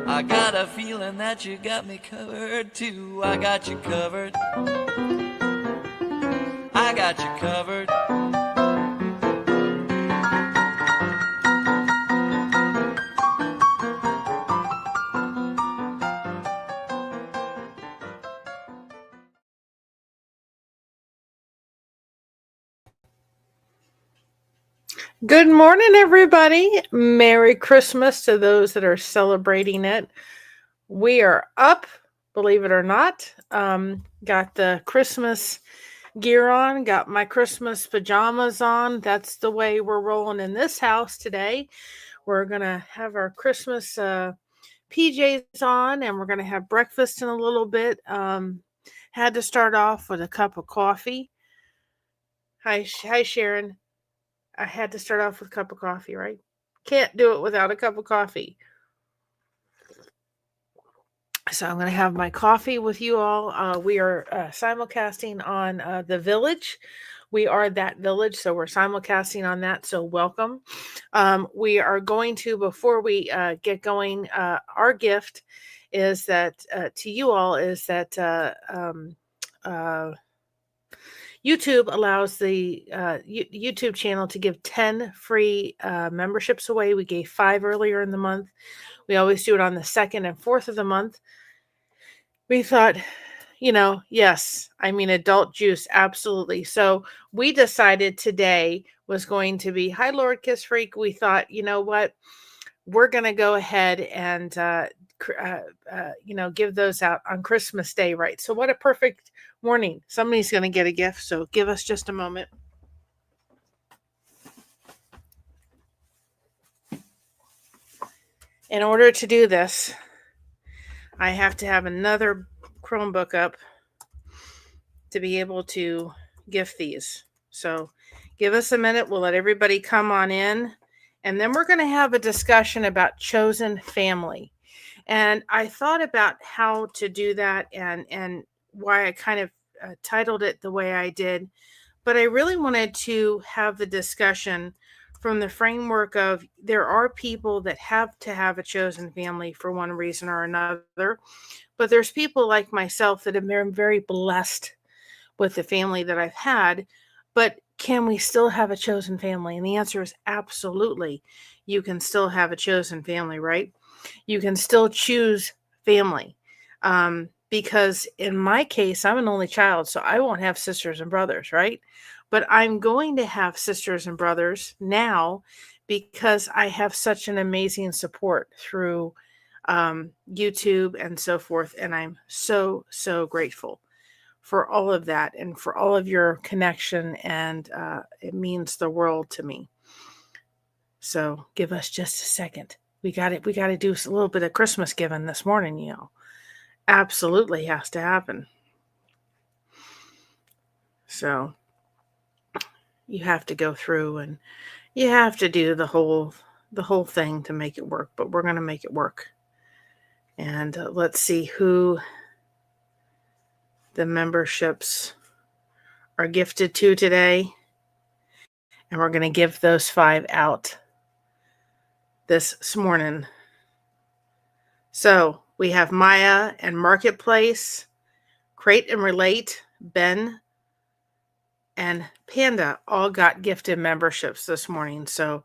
I got a feeling that you got me covered too. I got you covered. I got you covered. Good morning, everybody. Merry Christmas to those that are celebrating it. We are up, believe it or not. Got the Christmas gear on, got my Christmas pajamas on. That's the way we're rolling in this house today. We're going to have our Christmas PJs on and we're going to have breakfast in a little bit. Had to start off with a cup of coffee. Hi, Sharon. I had to start off with a cup of coffee, right? Can't do it without a cup of coffee. So I'm going to have my coffee with you all. We are simulcasting on The Village. We are That Village, so we're simulcasting on that. So welcome. We are going to, before we get going, our gift is that to you all is that YouTube allows the YouTube channel to give 10 free memberships away. We gave 5 earlier in the month. We always do it on the 2nd and 4th of the month. We thought, yes, I mean, adult juice, absolutely. So we decided today was going to be, hi, Lord Kiss Freak. We thought, you know what? We're going to go ahead and, give those out on Christmas Day, right? So what a perfect morning. Somebody's going to get a gift. So give us just a moment. In order to do this, I have to have another Chromebook up to be able to gift these. So give us a minute. We'll let everybody come on in. And then we're going to have a discussion about chosen family. And I thought about how to do that and why I kind of titled it the way I did. But I really wanted to have the discussion from the framework of there are people that have to have a chosen family for one reason or another. But there's people like myself that have been very blessed with the family that I've had. But can we still have a chosen family? And the answer is absolutely. You can still have a chosen family, right? You can still choose family. Because in my case, I'm an only child, so I won't have sisters and brothers, right? But I'm going to have sisters and brothers now because I have such an amazing support through YouTube and so forth. And I'm so, so grateful for all of that and for all of your connection. And it means the world to me. So give us just a second. We got it. We got to do a little bit of Christmas giving this morning, Absolutely has to happen. So you have to go through and you have to do the whole thing to make it work, but we're going to make it work. And let's see who the memberships are gifted to today. And we're going to give those 5 out this morning. So we have Maya and Marketplace, Crate and Relate, Ben, and Panda all got gifted memberships this morning. So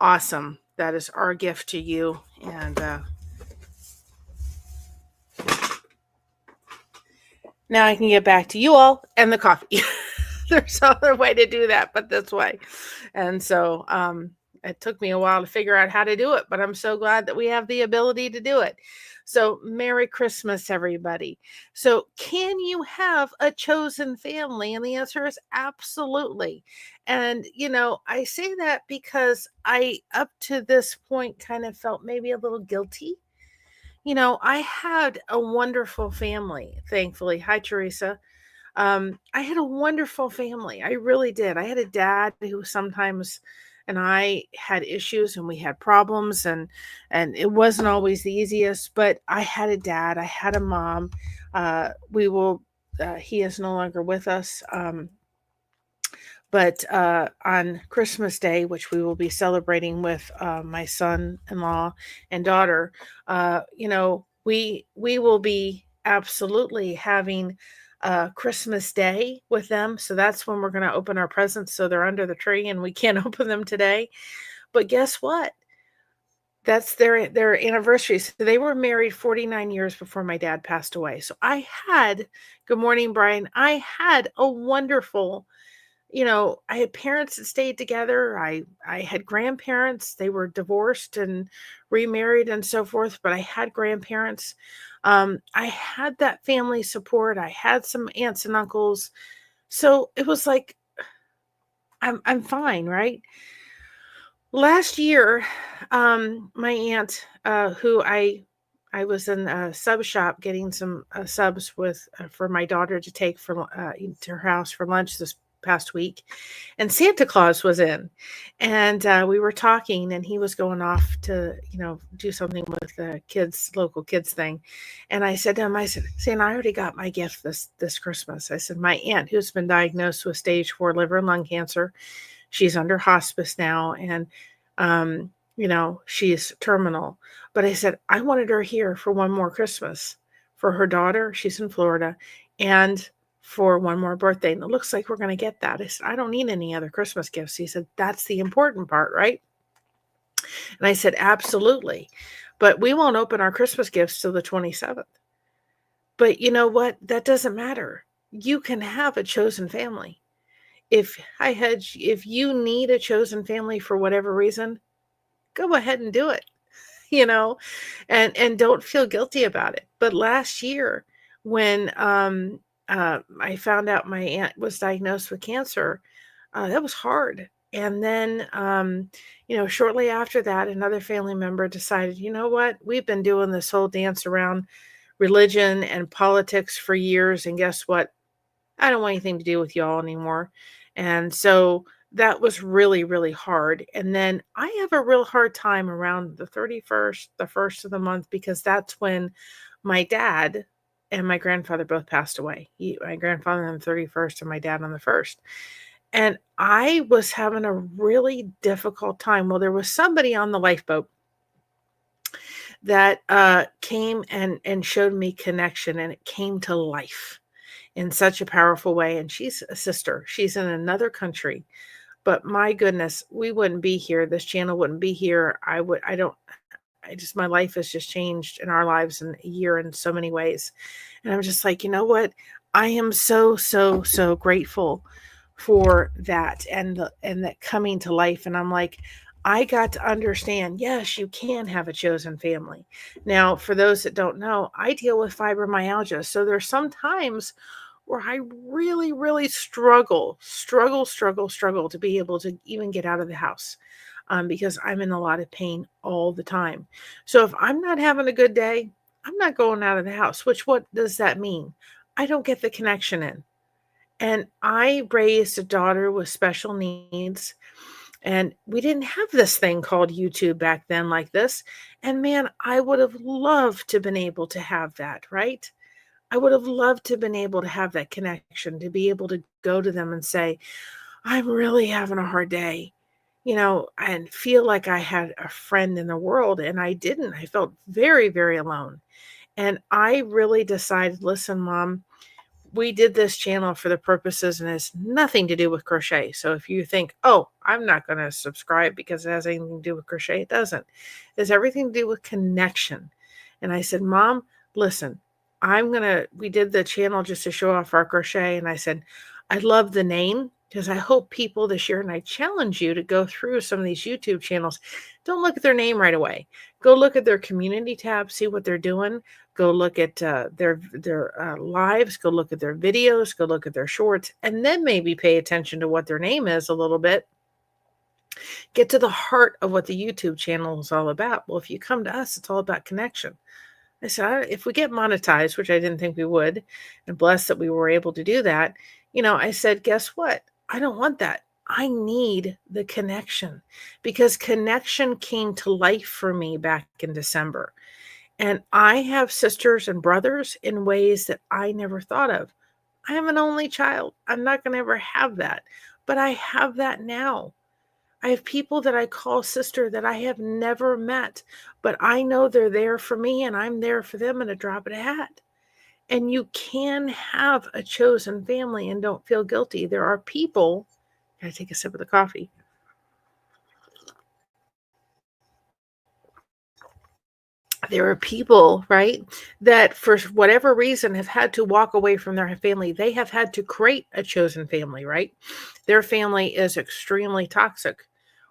awesome. That is our gift to you. And now I can get back to you all and the coffee. There's no other way to do that but this way. And so it took me a while to figure out how to do it, but I'm so glad that we have the ability to do it. So Merry Christmas, everybody. So can you have a chosen family? And the answer is absolutely. And, I say that because I, up to this point, kind of felt maybe a little guilty. I had a wonderful family, thankfully. Hi, Teresa. I had a wonderful family. I really did. I had a dad who sometimes and I had issues and we had problems and it wasn't always the easiest, but I had a dad, I had a mom. He is no longer with us. But on Christmas Day, which we will be celebrating with my son-in-law and daughter, we will be absolutely having Christmas Day with them. So that's when we're going to open our presents. So they're under the tree and we can't open them today. But guess what? That's their anniversary. So they were married 49 years before my dad passed away. So good morning, Brian. I had a wonderful, I had parents that stayed together. I had grandparents. They were divorced and remarried and so forth, but I had grandparents. I had that family support. I had some aunts and uncles. So it was like I'm fine, right? Last year, my aunt, who I was in a sub shop getting some subs with for my daughter to take to her house for lunch this past week, and Santa Claus was in, and we were talking, and he was going off to do something with the local kids thing, and I said to him, I said, Santa, I already got my gift this Christmas. I said, my aunt, who's been diagnosed with stage 4 liver and lung cancer. She's under hospice now, and she's terminal. But I said, I wanted her here for one more Christmas for her daughter. She's in Florida, and for one more birthday. And it looks like we're going to get that. I said, I don't need any other Christmas gifts. He said, that's the important part, right? And I said, absolutely. But we won't open our Christmas gifts till the 27th. But you know what? That doesn't matter. You can have a chosen family. If you need a chosen family for whatever reason, go ahead and do it, and don't feel guilty about it. But last year when I found out my aunt was diagnosed with cancer, that was hard. And then, shortly after that, another family member decided, you know what, we've been doing this whole dance around religion and politics for years. And guess what? I don't want anything to do with y'all anymore. And so that was really, really hard. And then I have a real hard time around the 31st, the first of the month, because that's when my dad and my grandfather both passed away. My grandfather on the 31st and my dad on the 1st. And I was having a really difficult time. Well, there was somebody on the lifeboat that came and showed me connection, and it came to life in such a powerful way. And she's a sister. She's in another country. But my goodness, we wouldn't be here. This channel wouldn't be here. My life has just changed in our lives in a year in so many ways. And I'm just like, you know what? I am so, so, so grateful for that and that coming to life. And I'm like, I got to understand, yes, you can have a chosen family. Now, for those that don't know, I deal with fibromyalgia. So there's some times where I really, really struggle to be able to even get out of the house because I'm in a lot of pain all the time. So if I'm not having a good day, I'm not going out of the house, what does that mean? I don't get the connection in. And I raised a daughter with special needs, and we didn't have this thing called YouTube back then like this. And man, I would have loved to have been able to have that, right? I would have loved to have been able to have that connection, to be able to go to them and say, I'm really having a hard day, and feel like I had a friend in the world. And I didn't. I felt very, very alone. And I really decided, listen, Mom, we did this channel for the purposes, and it's nothing to do with crochet. So if you think, oh, I'm not going to subscribe because it has anything to do with crochet, it doesn't. It has everything to do with connection. And I said, Mom, listen, we did the channel just to show off our crochet. And I said, I love the name because I hope people this year, and I challenge you to go through some of these YouTube channels. Don't look at their name right away. Go look at their community tab, see what they're doing. Go look at their lives, go look at their videos, go look at their shorts, and then maybe pay attention to what their name is a little bit. Get to the heart of what the YouTube channel is all about. Well, if you come to us, it's all about connection. I said, if we get monetized, which I didn't think we would, and blessed that we were able to do that, I said, guess what? I don't want that. I need the connection, because connection came to life for me back in December. And I have sisters and brothers in ways that I never thought of. I am an only child. I'm not going to ever have that. but I have that now. I have people that I call sister that I have never met, but I know they're there for me and I'm there for them in a drop of a hat. And you can have a chosen family and don't feel guilty. There are people, I take a sip of the coffee. There are people, right, that for whatever reason have had to walk away from their family. They have had to create a chosen family, right? Their family is extremely toxic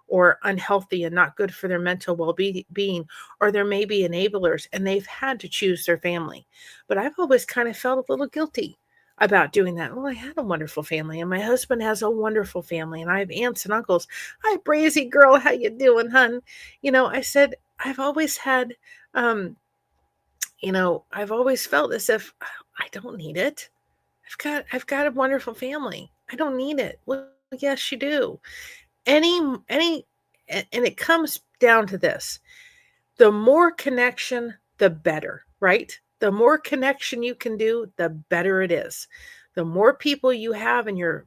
or unhealthy and not good for their mental well-being, or there may be enablers and they've had to choose their family. But I've always kind of felt a little guilty about doing that. Well, I had a wonderful family and my husband has a wonderful family and I have aunts and uncles. Hi, Brazy girl, how you doing, hun? I said, I've always had um, I've always felt as if I don't need it. I've got a wonderful family. I don't need it. Well, yes, you do. Any and it comes down to this. The more connection, the better, right? The more connection you can do, the better it is. The more people you have in your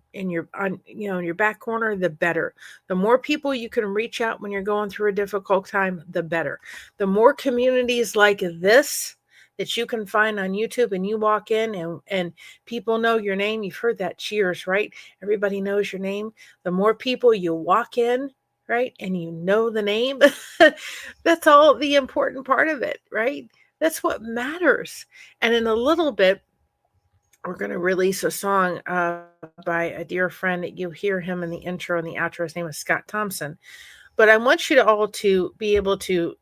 back corner, the better. The more people you can reach out when you're going through a difficult time, the better. The more communities like this that you can find on YouTube and you walk in and people know your name. You've heard that cheers, right? Everybody knows your name. The more people you walk in, right? And you know the name. That's all the important part of it, right? That's what matters. And in a little bit, we're going to release a song by a dear friend that you hear him in the intro and the outro. His name is Scott Thompson. But I want you to all to be able to,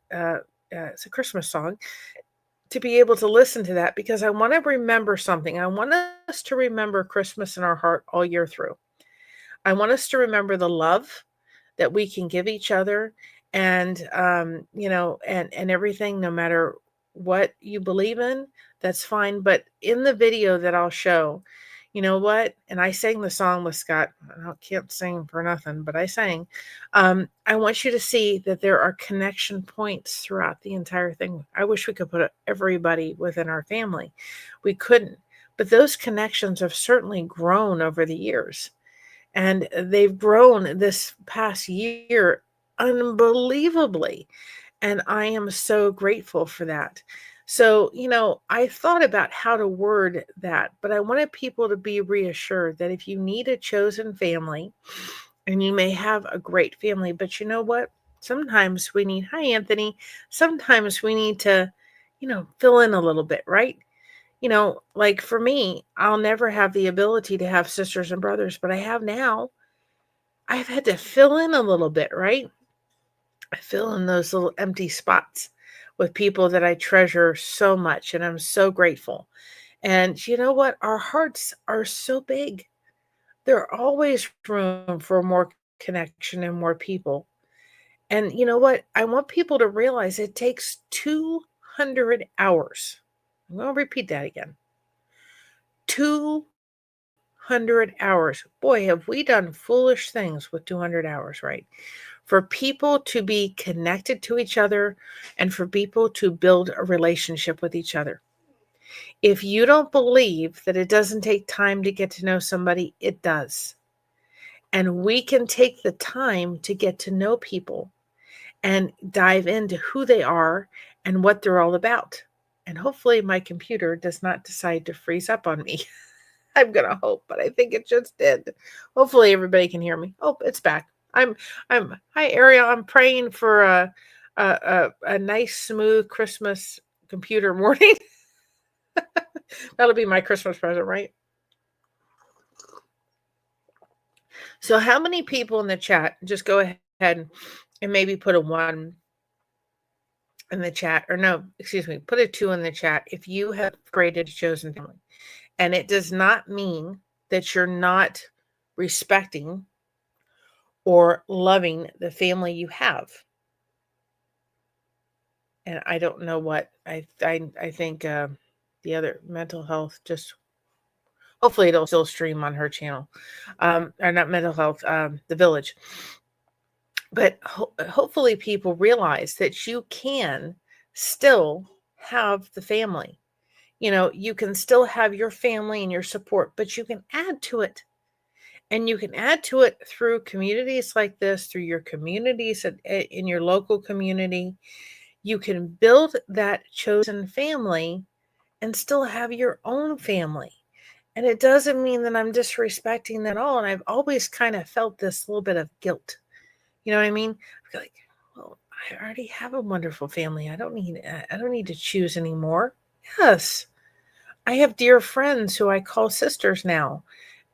it's a Christmas song, to be able to listen to that because I want to remember something. I want us to remember Christmas in our heart all year through. I want us to remember the love that we can give each other and and everything, no matter what you believe in, that's fine. But in the video that I'll show, you know what, and I sang the song with Scott. I can't sing for nothing, but I sang. I want you to see that there are connection points throughout the entire thing. I wish we could put everybody within our family. We couldn't, but those connections have certainly grown over the years. And they've grown this past year unbelievably. And I am so grateful for that. So, I thought about how to word that, but I wanted people to be reassured that if you need a chosen family, and you may have a great family, but you know what? Sometimes we need, hi, Anthony, sometimes we need to, fill in a little bit, right? Like for me, I'll never have the ability to have sisters and brothers, but I have now. I've had to fill in a little bit, right? I fill in those little empty spots with people that I treasure so much, and I'm so grateful. And you know what? Our hearts are so big. There's always room for more connection and more people. And you know what? I want people to realize it takes 200 hours. I'm going to repeat that again. 200 hours. Boy, have we done foolish things with 200 hours, right? For people to be connected to each other and for people to build a relationship with each other. If you don't believe that it doesn't take time to get to know somebody, it does. And we can take the time to get to know people and dive into who they are and what they're all about. And hopefully my computer does not decide to freeze up on me. I'm going to hope, but I think it just did. Hopefully everybody can hear me. Oh, it's back. Hi, Ariel. I'm praying for a nice, smooth Christmas computer morning. That'll be my Christmas present, right? So how many people in the chat, just go ahead and maybe put a 1 in the chat, or no, excuse me, put a 2 in the chat if you have created a chosen family. And it does not mean that you're not respecting or loving the family you have. And I don't know what I think the other mental health, just hopefully it'll still stream on her channel, or not mental health, the village. But hopefully people realize that you can still have the family. You can still have your family and your support, but you can add to it. And you can add to it through communities like this, through your communities in your local community. You can build that chosen family and still have your own family. And it doesn't mean that I'm disrespecting them at all. And I've always kind of felt this little bit of guilt. You know what I mean? I feel like, well, I already have a wonderful family. I don't need to choose anymore. Yes. I have dear friends who I call sisters now.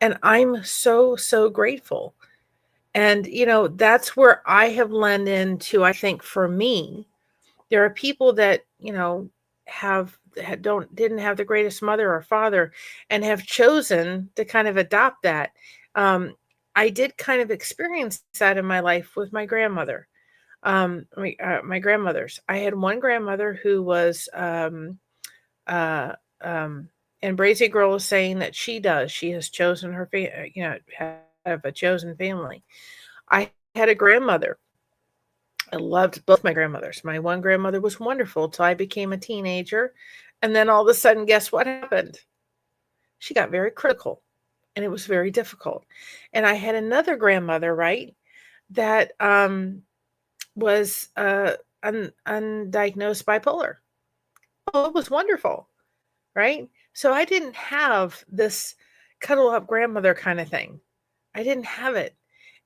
And I'm so, so grateful. And, that's where I have lent into, I think for me, there are people that, didn't have the greatest mother or father and have chosen to kind of adopt that. I did kind of experience that in my life with my grandmother. My grandmothers. I had one grandmother who was, uh, and Brazy Girl was saying that she does. She has chosen have a chosen family. I had a grandmother. I loved both my grandmothers. My one grandmother was wonderful till I became a teenager. And then all of a sudden, guess what happened? She got very critical and it was very difficult. And I had another grandmother, right, that was undiagnosed bipolar. Oh, it was wonderful, right? So I didn't have this cuddle up grandmother kind of thing. I didn't have it.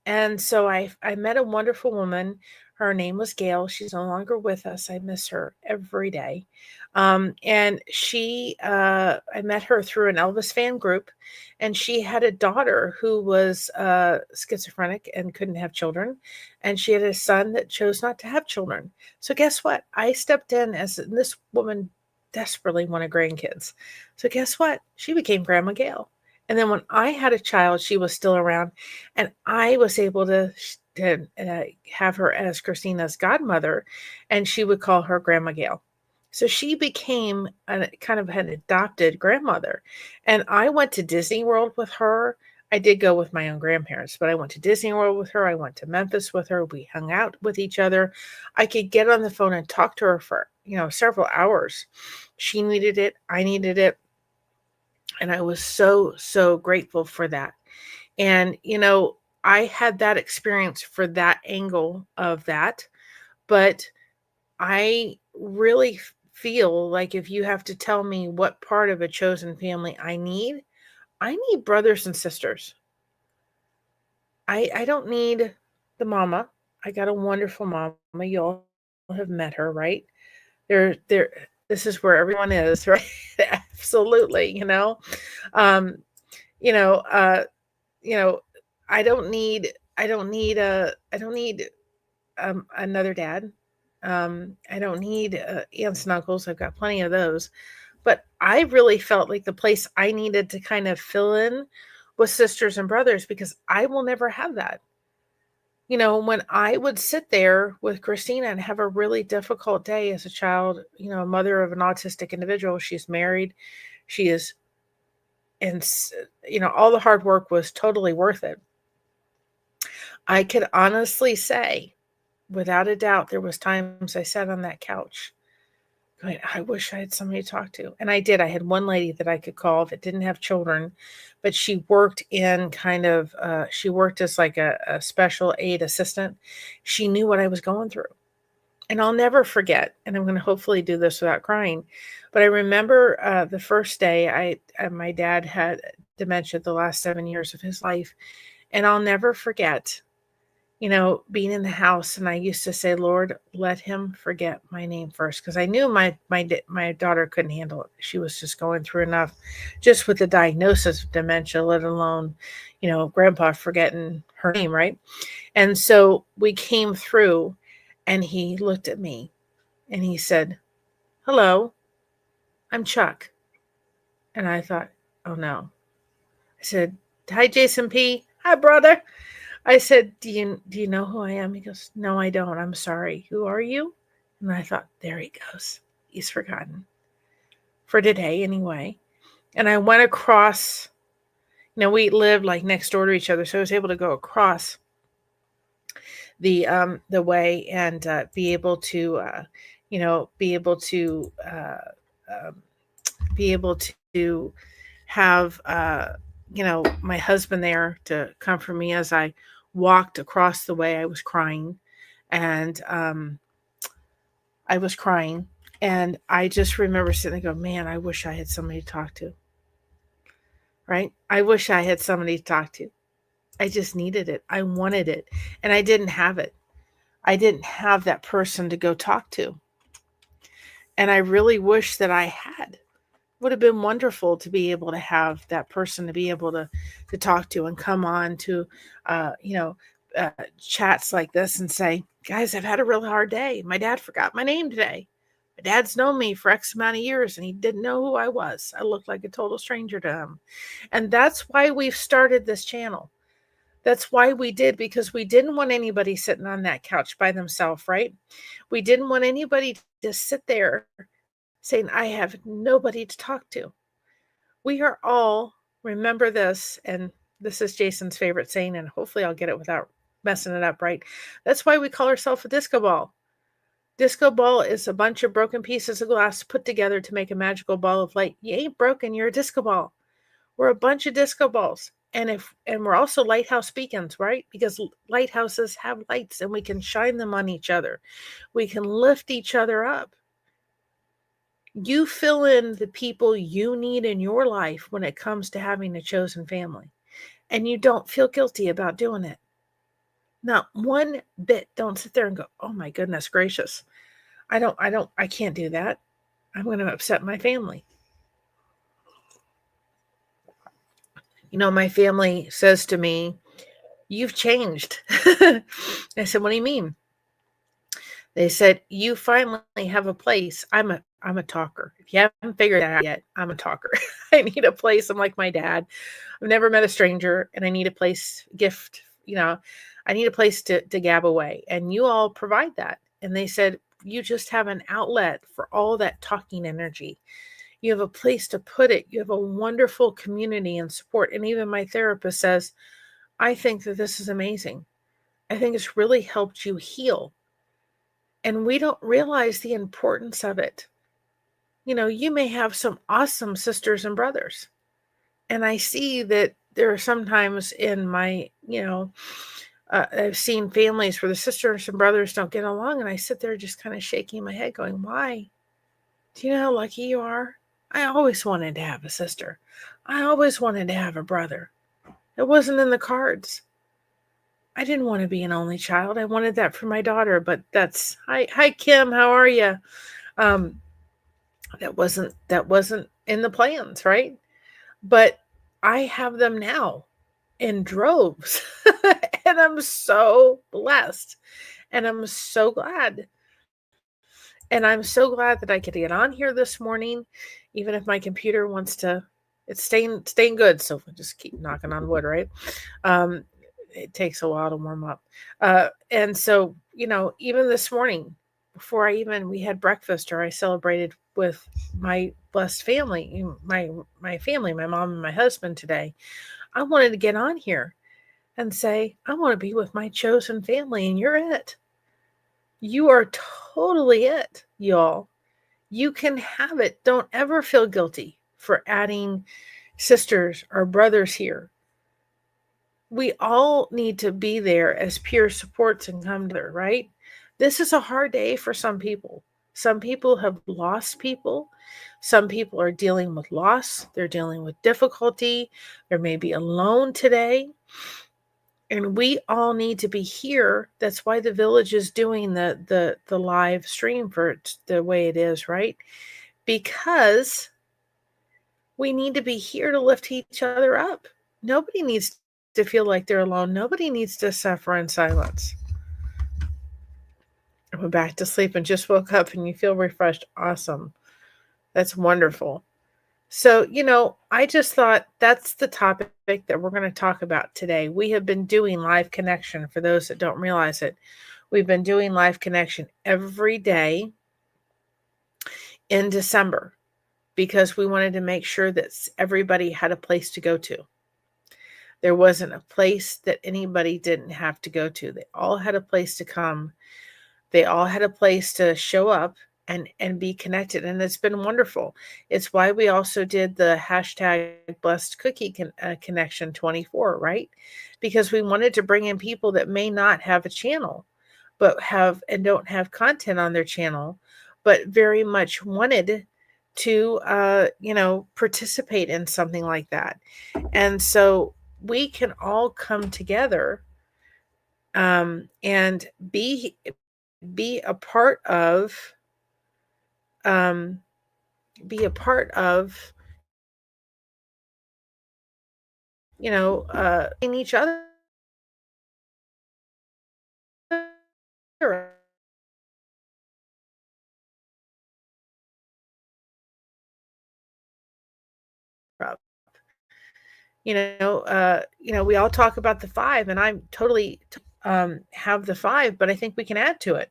And so I met a wonderful woman. Her name was Gail. She's no longer with us. I miss her every day. And I met her through an Elvis fan group, and she had a daughter who was schizophrenic and couldn't have children. And she had a son that chose not to have children. So guess what? I stepped in and this woman desperately wanted grandkids. So guess what? She became Grandma Gail. And then when I had a child, she was still around, and I was able to have her as Christina's godmother, and she would call her Grandma Gail. So she became kind of an adopted grandmother. And I went to Disney World with her. I did go with my own grandparents, but I went to Disney World with her. I went to Memphis with her. We hung out with each other. I could get on the phone and talk to her for, several hours. She needed it. I needed it. And I was so, so grateful for that. And, I had that experience for that angle of that. But I really feel like if you have to tell me what part of a chosen family I need brothers and sisters. I don't need the mama. I got a wonderful mama. You all have met her, right? There this is where everyone is, right? Absolutely, Um, you know, uh, you know, I don't need another dad. I don't need aunts and uncles. I've got plenty of those. But I really felt like the place I needed to kind of fill in was sisters and brothers because I will never have that. When I would sit there with Christina and have a really difficult day as a child, a mother of an autistic individual, she's married, she is, and, all the hard work was totally worth it. I could honestly say, without a doubt, there was times I sat on that couch going, I wish I had somebody to talk to. And I did. I had one lady that I could call that didn't have children, but she worked she worked as like a special aid assistant. She knew what I was going through. And I'll never forget, and I'm going to hopefully do this without crying, but I remember the first day my dad had dementia the last 7 years of his life. And I'll never forget being in the house, and I used to say, Lord, let him forget my name first. Cause I knew my daughter couldn't handle it. She was just going through enough just with the diagnosis of dementia, let alone, grandpa forgetting her name. Right. And so we came through and he looked at me and he said, hello, I'm Chuck. And I thought, oh no. I said, hi, Jason P. Hi, brother. I said, do you know who I am? He goes, no, I don't. I'm sorry. Who are you? And I thought, there he goes. He's forgotten. For today, anyway. And I went across, we lived like next door to each other. So I was able to go across the way and be able to, be able to have my husband there to comfort me as I walked across the way. I was crying, and I just remember sitting there going, man, I wish I had somebody to talk to, right? I wish I had somebody to talk to. I just needed it. I wanted it, and I didn't have it. I didn't have that person to go talk to. And I really wish that I had. Would have been wonderful to be able to have that person to be able to talk to and come on to, uh, you know, chats like this and say, guys, I've had a really hard day. My dad forgot my name today. My dad's known me for X amount of years and he didn't know who I was. I looked like a total stranger to him. And that's why we've started this channel. That's why we did, because we didn't want anybody sitting on that couch by themselves, right? We didn't want anybody to sit there saying, I have nobody to talk to. We are all, remember this, and this is Jason's favorite saying, and hopefully I'll get it without messing it up, right? That's why we call ourselves a disco ball. Disco ball is a bunch of broken pieces of glass put together to make a magical ball of light. You ain't broken, you're a disco ball. We're a bunch of disco balls. And we're also lighthouse beacons, right? Because lighthouses have lights and we can shine them on each other. We can lift each other up. You fill in the people you need in your life when it comes to having a chosen family. And you don't feel guilty about doing it. Not one bit. Don't sit there and go, oh my goodness gracious. I can't do that. I'm going to upset my family. My family says to me, you've changed. I said, what do you mean? They said, you finally have a place. I'm a talker. If you haven't figured that out yet, I'm a talker. I need a place. I'm like my dad. I've never met a stranger and I need a place, gift, I need a place to gab away. And you all provide that. And they said, you just have an outlet for all that talking energy. You have a place to put it. You have a wonderful community and support. And even my therapist says, I think that this is amazing. I think it's really helped you heal. And we don't realize the importance of it. You may have some awesome sisters and brothers. And I see that there are sometimes in my, I've seen families where the sisters and brothers don't get along. And I sit there just kind of shaking my head going, why? Do you know how lucky you are? I always wanted to have a sister. I always wanted to have a brother. It wasn't in the cards. I didn't want to be an only child. I wanted that for my daughter, but that's, hi Kim, how are you? That wasn't in the plans, right? But I have them now in droves. And I'm so blessed. And I'm so glad. And I'm so glad that I could get on here this morning, even if my computer wants to, it's staying good. So we'll just keep knocking on wood, right? It takes a while to warm up. And so, even this morning, before we had breakfast or I celebrated with my blessed family, my family, my mom and my husband today, I wanted to get on here and say, I want to be with my chosen family and you're it. You are totally it, y'all. You can have it. Don't ever feel guilty for adding sisters or brothers here. We all need to be there as peer supports and come together, right? This is a hard day for some people. Some people have lost people. Some people are dealing with loss. They're dealing with difficulty. They may be alone today. And we all need to be here. That's why the village is doing the live stream for it the way it is, right? Because we need to be here to lift each other up. Nobody needs to feel like they're alone. Nobody needs to suffer in silence. I went back to sleep and just woke up and you feel refreshed. Awesome. That's wonderful. So, I just thought that's the topic that we're going to talk about today. We have been doing live connection for those that don't realize it. We've been doing live connection every day in December because we wanted to make sure that everybody had a place to go to. There wasn't a place that anybody didn't have to go to. They all had a place to come. They all had a place to show up and be connected, and it's been wonderful. It's why we also did the hashtag blessed cookie connection 24, right? Because we wanted to bring in people that may not have a channel, but have and don't have content on their channel, but very much wanted to participate in something like that. And so we can all come together, and be a part of um, be a part of in each other up. We all talk about the five, and I'm totally have the five, but I think we can add to it.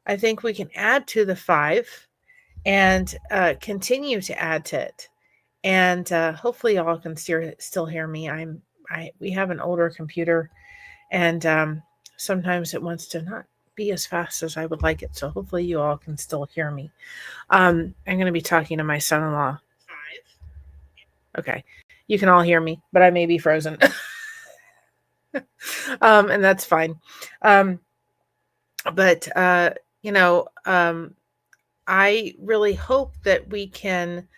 I think we can add to the five and continue to add to it. And hopefully y'all can still hear me. We have an older computer, and sometimes it wants to not be as fast as I would like it. So hopefully you all can still hear me. I'm going to be talking to my son-in-law. Okay. You can all hear me, but I may be frozen. And that's fine. But I really hope that we can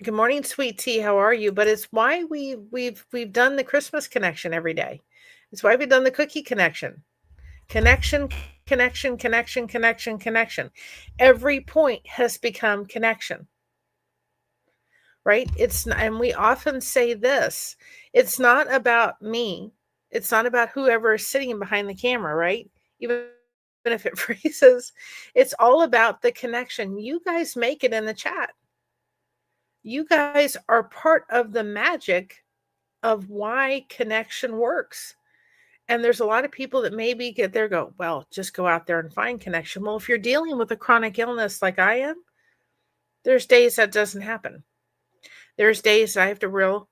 good morning, sweet tea. How are you? But it's why we've done the Christmas connection every day. It's why we've done the cookie connection. Connection, connection, connection, connection, connection. Every point has become connection. Right? And we often say this. It's not about me. It's not about whoever is sitting behind the camera, right? Even if it freezes, it's all about the connection. You guys make it in the chat. You guys are part of the magic of why connection works. And there's a lot of people that maybe get there, go, well, just go out there and find connection. Well, if you're dealing with a chronic illness like I am, there's days that doesn't happen. There's days I have to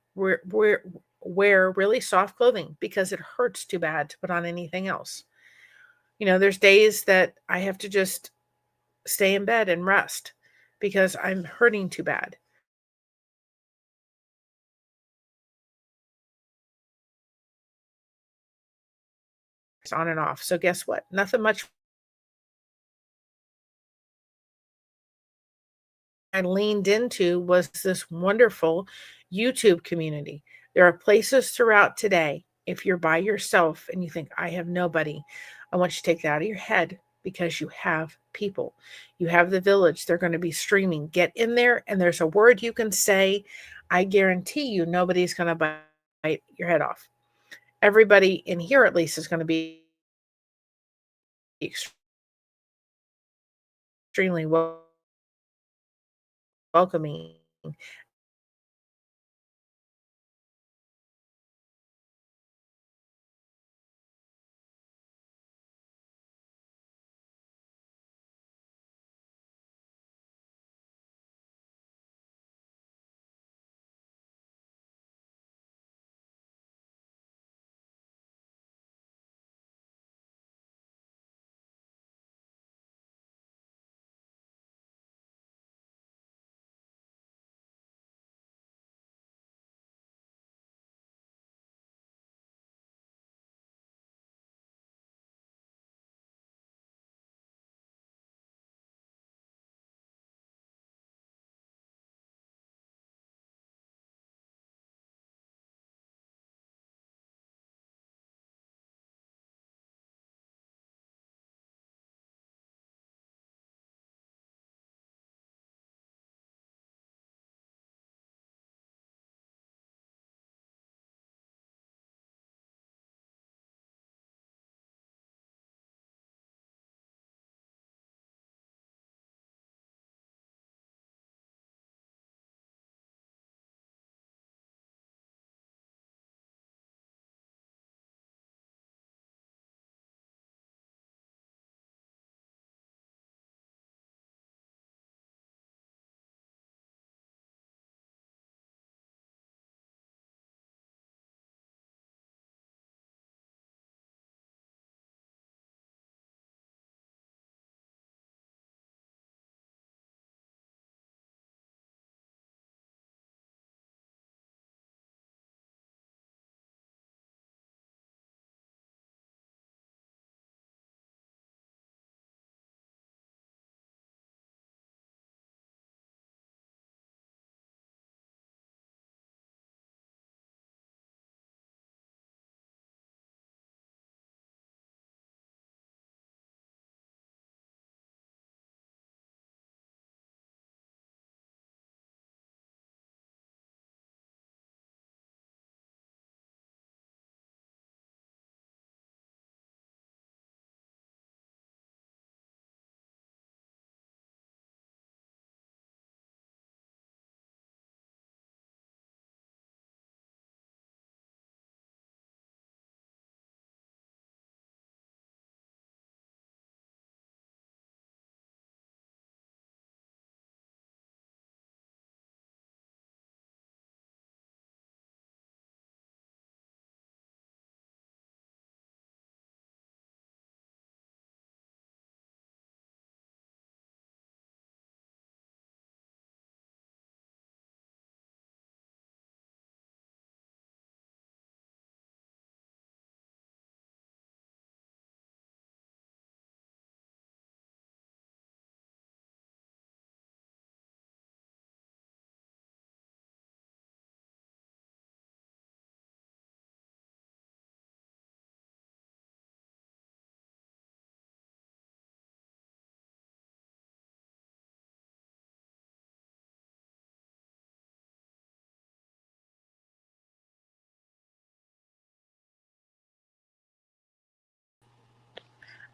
wear really soft clothing because it hurts too bad to put on anything else. There's days that I have to just stay in bed and rest because I'm hurting too bad. It's on and off. So guess what? Nothing much I leaned into was this wonderful YouTube community. There are places throughout today. If you're by yourself and you think, I have nobody, I want you to take that out of your head because you have people. You have the village. They're going to be streaming. Get in there, and there's a word you can say. I guarantee you nobody's going to bite your head off. Everybody in here, at least, is going to be extremely welcoming.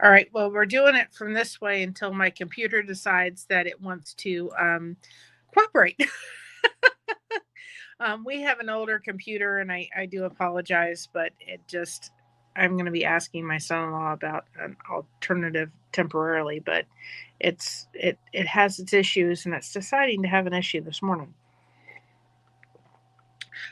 All right. Well, we're doing it from this way until my computer decides that it wants to cooperate. We have an older computer, and I do apologize, but I'm going to be asking my son-in-law about an alternative temporarily, but it has its issues, and it's deciding to have an issue this morning.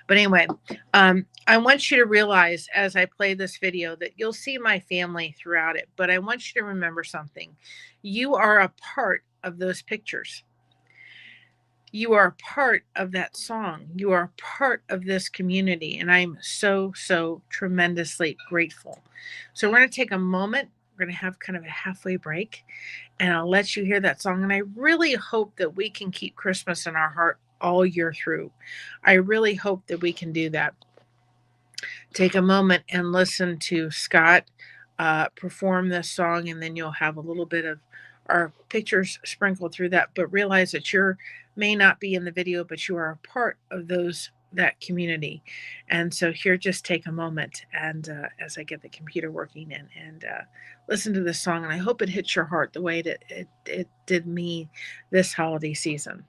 But anyway, I want you to realize as I play this video that you'll see my family throughout it, but I want you to remember something. You are a part of those pictures. You are a part of that song. You are a part of this community, and I'm so, so tremendously grateful. So we're going to take a moment. We're going to have kind of a halfway break, and I'll let you hear that song. And I really hope that we can keep Christmas in our heart all year through. I really hope that we can do that. Take a moment and listen to Scott perform this song, and then you'll have a little bit of our pictures sprinkled through that. But realize that you may not be in the video, but you are a part of that community. And so here, just take a moment and as I get the computer working and listen to this song, and I hope it hits your heart the way that it did me this holiday season.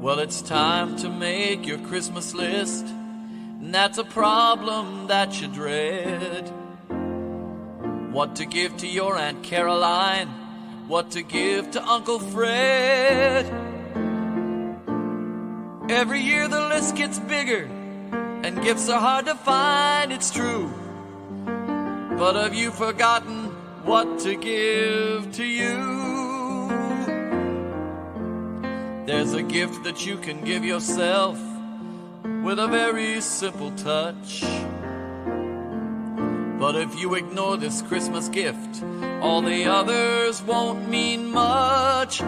Well, it's time to make your Christmas list, and that's a problem that you dread. What to give to your Aunt Caroline, what to give to Uncle Fred. Every year the list gets bigger, and gifts are hard to find, it's true. But have you forgotten what to give to you? There's a gift that you can give yourself with a very simple touch. But if you ignore this Christmas gift, all the others won't mean much.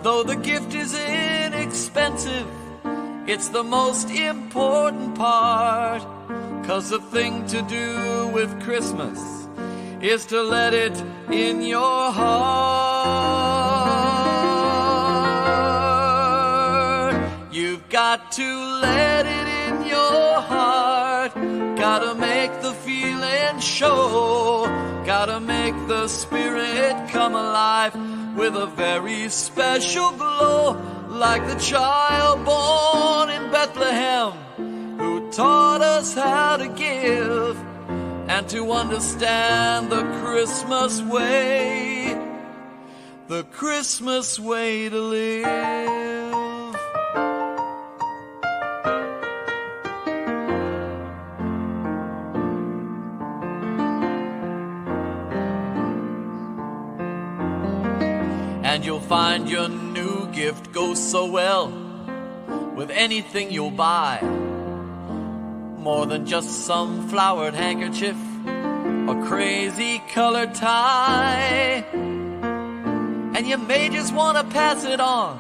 Though the gift is inexpensive, it's the most important part. 'Cause the thing to do with Christmas is to let it in your heart. You've got to let it in your heart. Gotta make the feeling show. Gotta make the spirit come alive with a very special glow. Like the child born in Bethlehem, who taught us how to give and to understand the Christmas way. The Christmas way to live. And you'll find your new gift goes so well with anything you'll buy. More than just some flowered handkerchief or crazy colored tie. And you may just want to pass it on,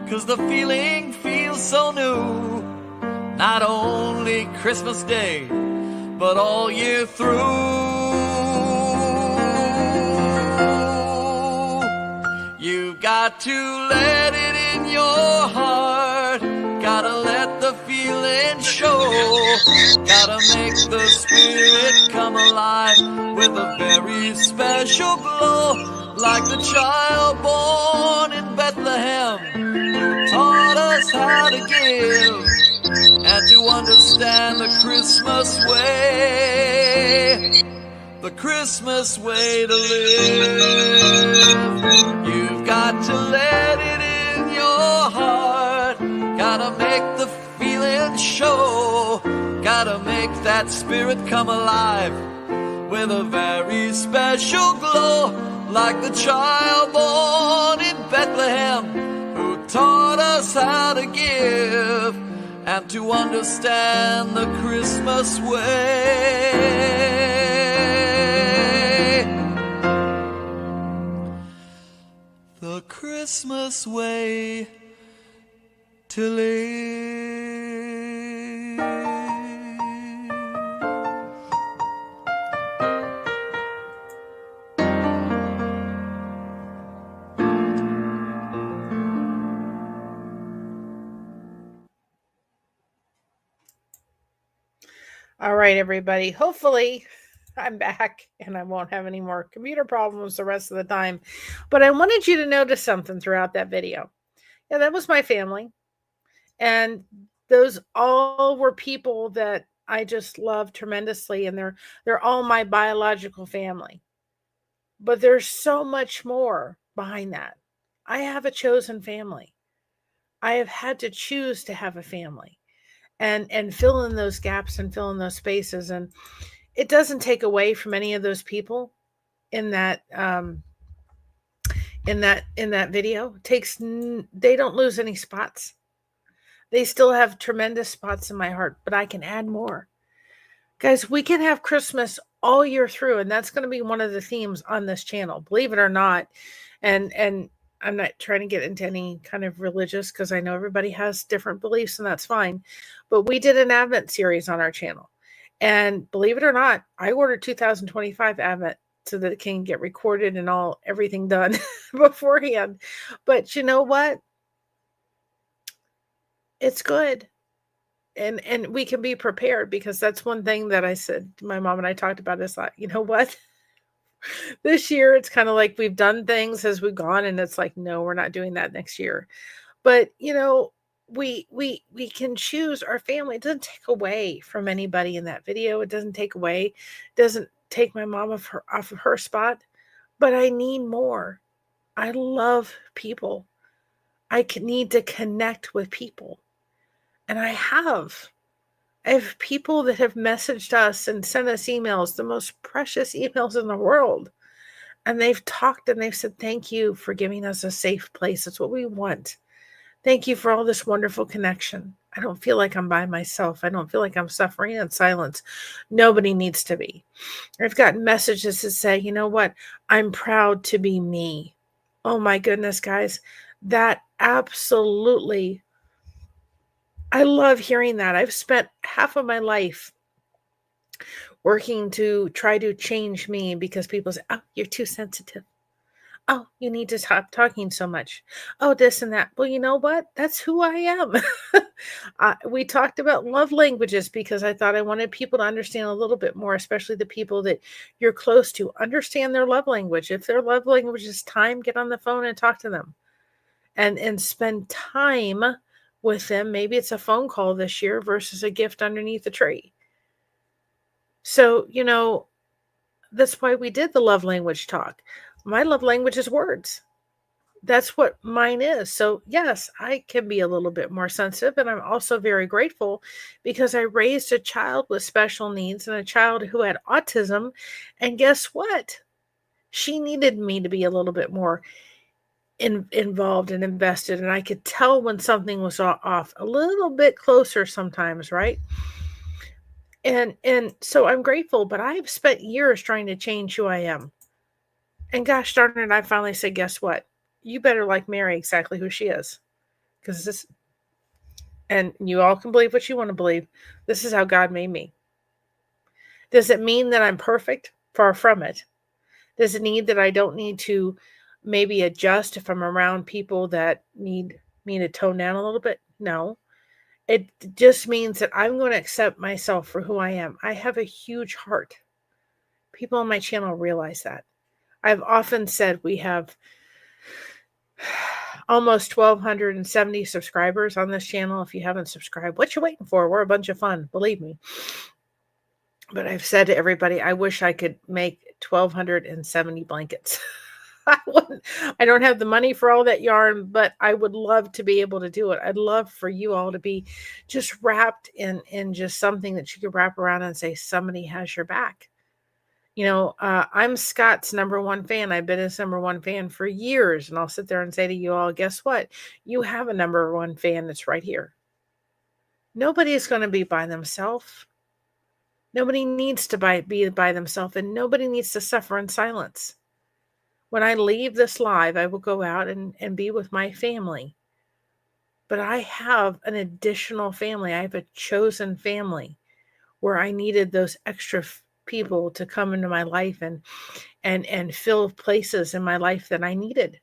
'cause the feeling feels so new. Not only Christmas Day, but all year through. You've got to let it in your heart. Gotta let the feeling show. Gotta make the spirit come alive with a very special glow. Like the child born in Bethlehem, who taught us how to give and to understand the Christmas way. The Christmas way to live. You've got to let it in your heart. Gotta make the feeling show. Gotta make that spirit come alive with a very special glow. Like the child born in Bethlehem, who taught us how to give and to understand the Christmas way. Christmas way to live. All right, everybody. Hopefully, I'm back and I won't have any more computer problems the rest of the time. But I wanted you to notice something throughout that video. Yeah, that was my family. And those all were people that I just love tremendously. And they're all my biological family. But there's so much more behind that. I have a chosen family. I have had to choose to have a family and fill in those gaps and fill in those spaces. And it doesn't take away from any of those people in that video. They don't lose any spots. They still have tremendous spots in my heart, but I can add more. Guys, we can have Christmas all year through, and that's going to be one of the themes on this channel, believe it or not. And I'm not trying to get into any kind of religious, because I know everybody has different beliefs, and that's fine. But we did an Advent series on our channel. And believe it or not, I ordered 2025 Advent so that it can get recorded and everything done beforehand. But you know what? It's good. And we can be prepared, because that's one thing that I said, my mom and I talked about, is like, you know what? This year, it's kind of like we've done things as we've gone, and it's like, no, we're not doing that next year. But, we can choose our family. It doesn't take away from anybody in that video. It doesn't take away, doesn't take my mom off of her spot, but I need more. I love people. I need to connect with people. And I have people that have messaged us and sent us emails, the most precious emails in the world. And they've talked and they've said, thank you for giving us a safe place. That's what we want. Thank you for all this wonderful connection. I don't feel like I'm by myself. I don't feel like I'm suffering in silence. Nobody needs to be. I've gotten messages that say, you know what? I'm proud to be me. Oh my goodness, guys. That absolutely, I love hearing that. I've spent half of my life working to try to change me, because people say, oh, you're too sensitive. Oh, you need to stop talking so much. Oh, this and that. Well, you know what? That's who I am. We talked about love languages because I thought I wanted people to understand a little bit more, especially the people that you're close to. Understand their love language. If their love language is time, get on the phone and talk to them and spend time with them. Maybe it's a phone call this year versus a gift underneath the tree. So, that's why we did the love language talk. My love language is words. That's what mine is. So yes, I can be a little bit more sensitive, and I'm also very grateful because I raised a child with special needs and a child who had autism. And guess what? She needed me to be a little bit more involved and invested. And I could tell when something was off a little bit closer sometimes, right? And so I'm grateful, but I've spent years trying to change who I am. And gosh darn it, I finally said, guess what? You better like Mary exactly who she is. Because this, and you all can believe what you want to believe, this is how God made me. Does it mean that I'm perfect? Far from it. Does it mean that I don't need to maybe adjust if I'm around people that need me to tone down a little bit? No. It just means that I'm going to accept myself for who I am. I have a huge heart. People on my channel realize that. I've often said we have almost 1,270 subscribers on this channel. If you haven't subscribed, what you waiting for? We're a bunch of fun, believe me. But I've said to everybody, I wish I could make 1,270 blankets. I don't have the money for all that yarn, but I would love to be able to do it. I'd love for you all to be just wrapped in just something that you could wrap around and say, somebody has your back. I'm Scott's #1 fan. I've been his #1 fan for years. And I'll sit there and say to you all, guess what? You have a #1 fan that's right here. Nobody is going to be by themselves. Nobody needs to be by themselves, and nobody needs to suffer in silence. When I leave this live, I will go out and be with my family. But I have an additional family. I have a chosen family where I needed those extra people to come into my life and fill places in my life that I needed.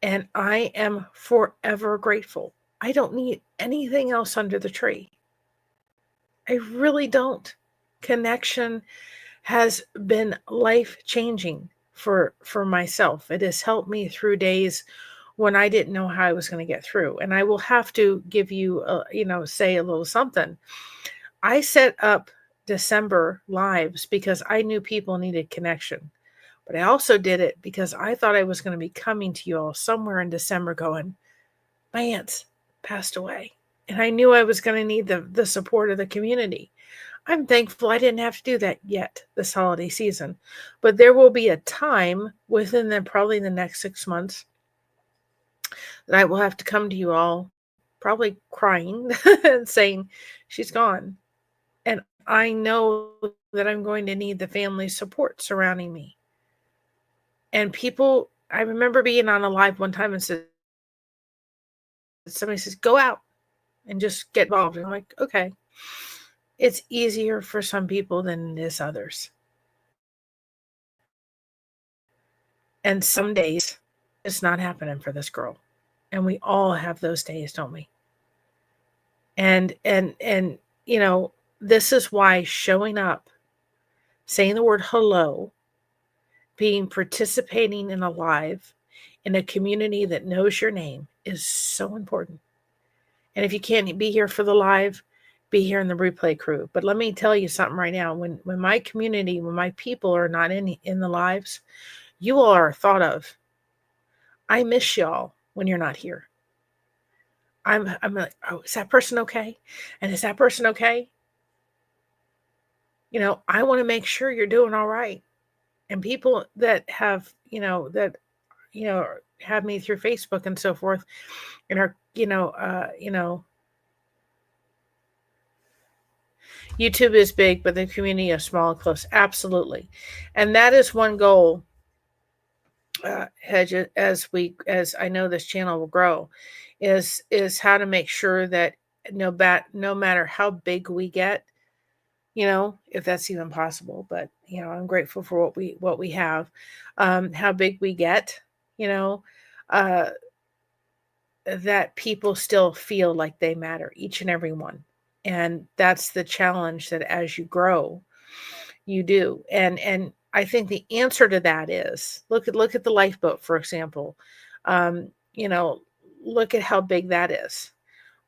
And I am forever grateful. I don't need anything else under the tree. I really don't. Connection has been life-changing for myself. It has helped me through days when I didn't know how I was going to get through. And I will have to give you, say a little something. I set up December lives because I knew people needed connection. But I also did it because I thought I was going to be coming to you all somewhere in December going, my aunt's passed away. And I knew I was going to need the support of the community. I'm thankful I didn't have to do that yet this holiday season. But there will be a time within probably the next 6 months that I will have to come to you all, probably crying and saying, she's gone. And I know that I'm going to need the family support surrounding me. And people, I remember being on a live one time and somebody says, go out and just get involved. And I'm like, okay. It's easier for some people than it is others. And some days it's not happening for this girl. And we all have those days, don't we? And this is why showing up, saying the word hello, participating in a live in a community that knows your name is so important. And if you can't be here for the live, be here in the replay crew. But let me tell you something right now. When my community, when my people are not in the lives, you all are thought of. I miss y'all when you're not here. I'm like, oh, is that person okay? And is that person okay? I want to make sure you're doing all right. And people that have, have me through Facebook and so forth, and are, YouTube is big, but the community is small and close. Absolutely. And that is one goal, Hedge, as I know this channel will grow, is how to make sure that no matter how big we get, if that's even possible, but I'm grateful for what we have, how big we get, that people still feel like they matter, each and every one. And that's the challenge, that as you grow, you do. And I think the answer to that is look at the lifeboat, for example. Look at how big that is.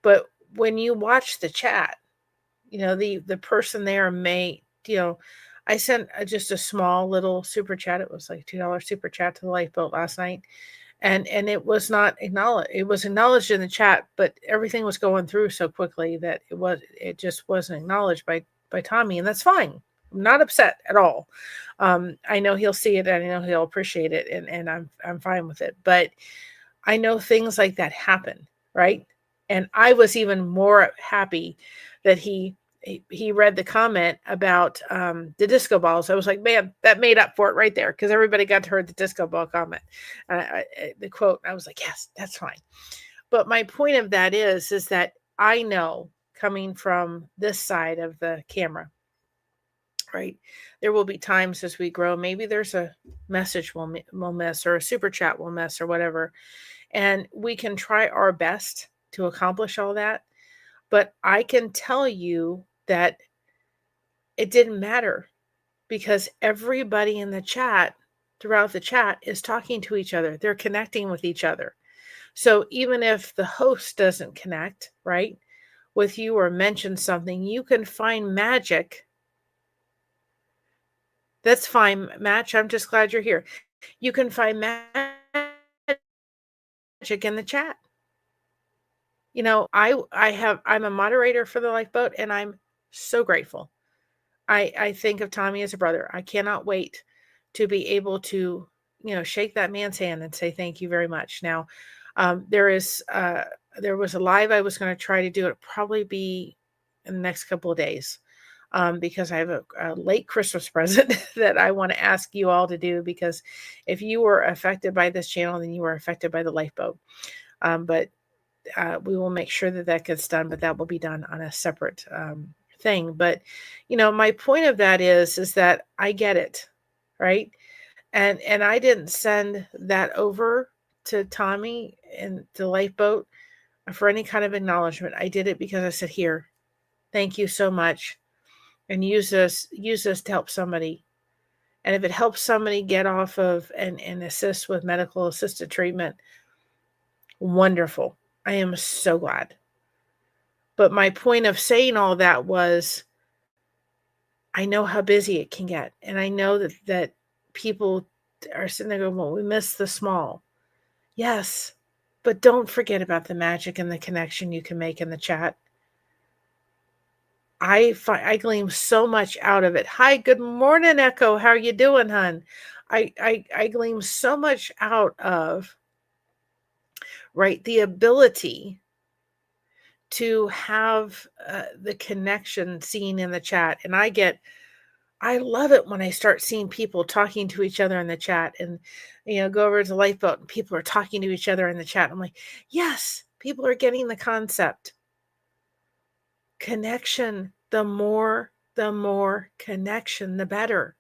But when you watch the chat, the person there may, I sent just a small little super chat. It was like $2 super chat to the lifeboat last night. And it was not acknowledged. It was acknowledged in the chat, but everything was going through so quickly that it just wasn't acknowledged by Tommy, and that's fine. I'm not upset at all. I know he'll see it, and I know he'll appreciate it, and I'm fine with it. But I know things like that happen, right? And I was even more happy that he read the comment about the disco balls. I was like, man, that made up for it right there, because everybody got to hear the disco ball comment, the quote. I was like, yes, that's fine. But my point of that is that I know, coming from this side of the camera, right, there will be times as we grow, maybe there's a message we'll miss, or a super chat we'll miss, or whatever. And we can try our best to accomplish all that. But I can tell you that it didn't matter, because everybody in the chat, throughout the chat, is talking to each other. They're connecting with each other. So even if the host doesn't connect, right, with you or mention something, you can find magic. That's fine, Match. I'm just glad you're here. You can find magic in the chat. I'm a moderator for the lifeboat, and I'm so grateful. I think of Tommy as a brother. I cannot wait to be able to, shake that man's hand and say thank you very much. Now, there was a live I was going to try to do. It'll probably be in the next couple of days. because I have a late Christmas present that I want to ask you all to do, because if you were affected by this channel, then you were affected by the lifeboat. But we will make sure that that gets done, but that will be done on a separate thing. But, my point of that is that I get it, right? And I didn't send that over to Tommy and the lifeboat for any kind of acknowledgement. I did it because I said, here, thank you so much. And use this to help somebody. And if it helps somebody get off of and assist with medical assisted treatment, wonderful. I am so glad. But my point of saying all that was, I know how busy it can get. And I know that people are sitting there going, well, we miss the small. Yes, but don't forget about the magic and the connection you can make in the chat. I glean so much out of it. Hi, good morning, Echo. How are you doing, hon? I glean so much out of, right, the ability to have the connection seen in the chat. And I love it when I start seeing people talking to each other in the chat, and, go over to the lifeboat and people are talking to each other in the chat. I'm like, yes, people are getting the concept. Connection, the more connection, the better.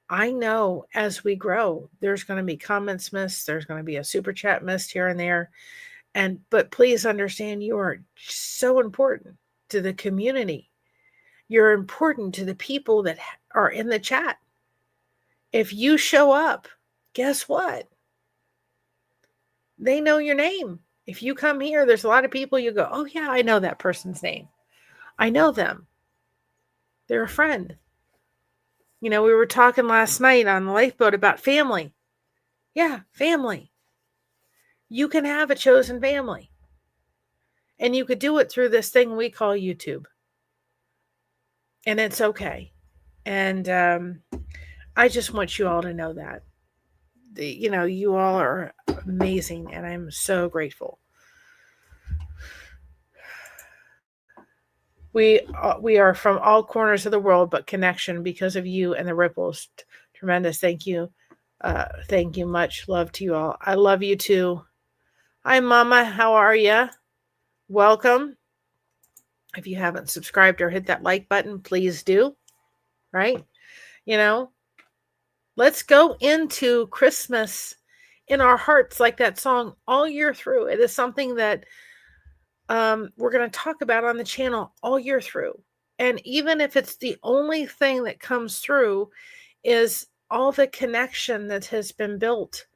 I know as we grow, there's going to be comments missed. There's going to be a super chat missed here and there. But please understand, you are so important to the community. You're important to the people that are in the chat. If you show up, guess what? They know your name. If you come here, there's a lot of people you go, oh yeah, I know that person's name. I know them. They're a friend. We were talking last night on the lifeboat about family. Yeah, family. You can have a chosen family. And you could do it through this thing we call YouTube. And it's okay. And I just want you all to know that. You all are amazing, and I'm so grateful. We are from all corners of the world, but connection because of you and the ripples. Tremendous. Thank you. Thank you much. Love to you all. I love you too. Hi, Mama. How are you? Welcome. If you haven't subscribed or hit that like button, please do. Right? Let's go into Christmas in our hearts like that song all year through. It is something that we're going to talk about on the channel all year through. And even if it's the only thing that comes through is all the connection that has been built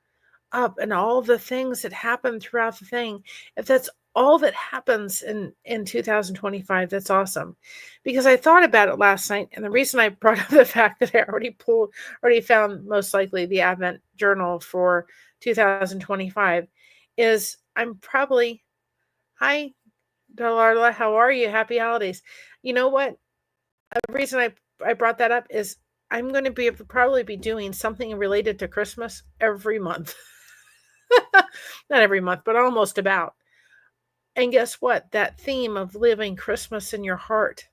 up and all the things that happen throughout the thing, if that's all that happens in 2025, that's awesome. Because I thought about it last night, and the reason I brought up the fact that I already found most likely the Advent journal for 2025 is I'm probably, hi, Delarla, how are you? Happy holidays. You know what? The reason I brought that up is I'm going to probably be doing something related to Christmas every month. Not every month, but almost about. And guess what? That theme of living Christmas in your heart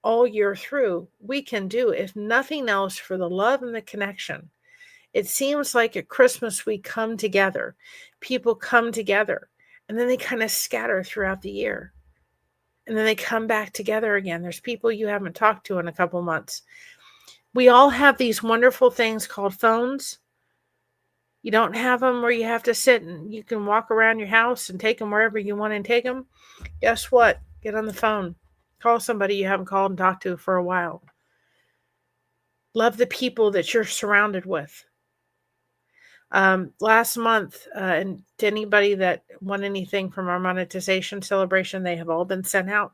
all year through, we can do, if nothing else, for the love and the connection. It seems like at Christmas we come together. People come together. And then they kind of scatter throughout the year. And then they come back together again. There's people you haven't talked to in a couple months. We all have these wonderful things called phones. You don't have them where you have to sit and you can walk around your house and take them wherever you want to take them. Guess what? Get on the phone. Call somebody you haven't called and talked to for a while. Love the people that you're surrounded with. Last month, and to anybody that won anything from our monetization celebration, they have all been sent out.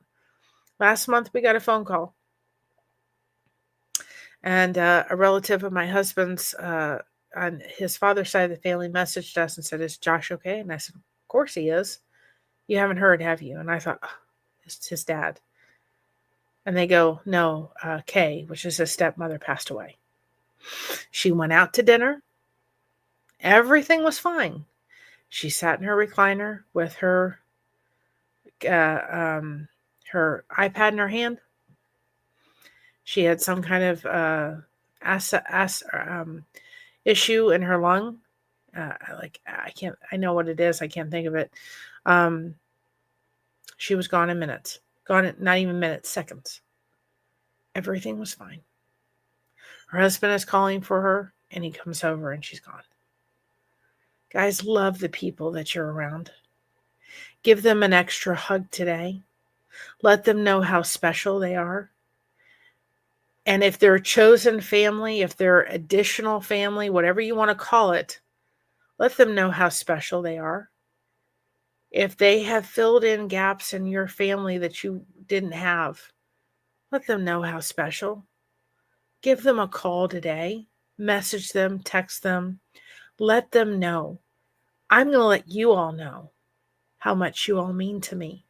Last month, we got a phone call. And a relative of my husband's, on his father's side of the family, messaged us and said, is Josh okay? And I said, of course he is. You haven't heard, have you? And I thought, oh, it's his dad. And they go, no, Kay, which is his stepmother, passed away. She went out to dinner. Everything was fine. She sat in her recliner with her iPad in her hand. She had some kind of issue in her lung. I know what it is. I can't think of it. She was gone in minutes. Gone in, not even minutes, seconds. Everything was fine. Her husband is calling for her, and he comes over, and she's gone. Guys, love the people that you're around. Give them an extra hug today. Let them know how special they are. And if they're chosen family, if they're additional family, whatever you want to call it, let them know how special they are. If they have filled in gaps in your family that you didn't have, let them know how special. Give them a call today. Message them, text them. Let them know. I'm going to let you all know how much you all mean to me,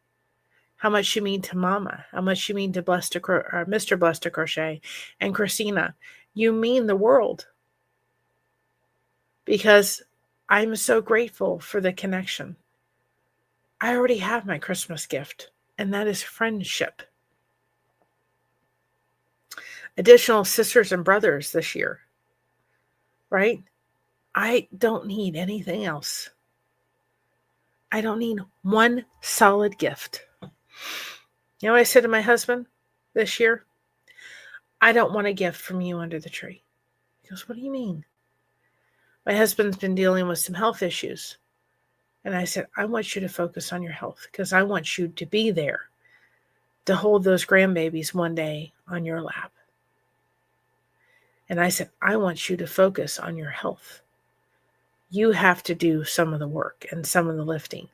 how much you mean to Mama, how much you mean to Mr. Blessed to Crochet and Christina. You mean the world, because I'm so grateful for the connection. I already have my Christmas gift, and that is friendship. Additional sisters and brothers this year, right? I don't need anything else. I don't need one solid gift. You know what I said to my husband this year? I don't want a gift from you under the tree. He goes, what do you mean? My husband's been dealing with some health issues. And I said, I want you to focus on your health, because I want you to be there to hold those grandbabies one day on your lap. And I said, I want you to focus on your health. You have to do some of the work and some of the lifting.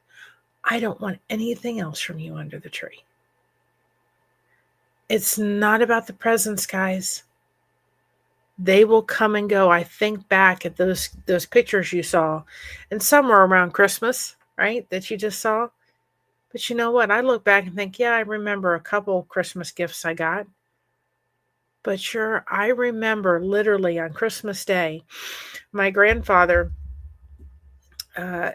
I don't want anything else from you under the tree. It's not about the presents, guys. They will come and go. I think back at those pictures you saw, and some were around Christmas, right, that you just saw. But you know what? I look back and think, yeah, I remember a couple Christmas gifts I got. But sure, I remember literally on Christmas Day, my grandfather, was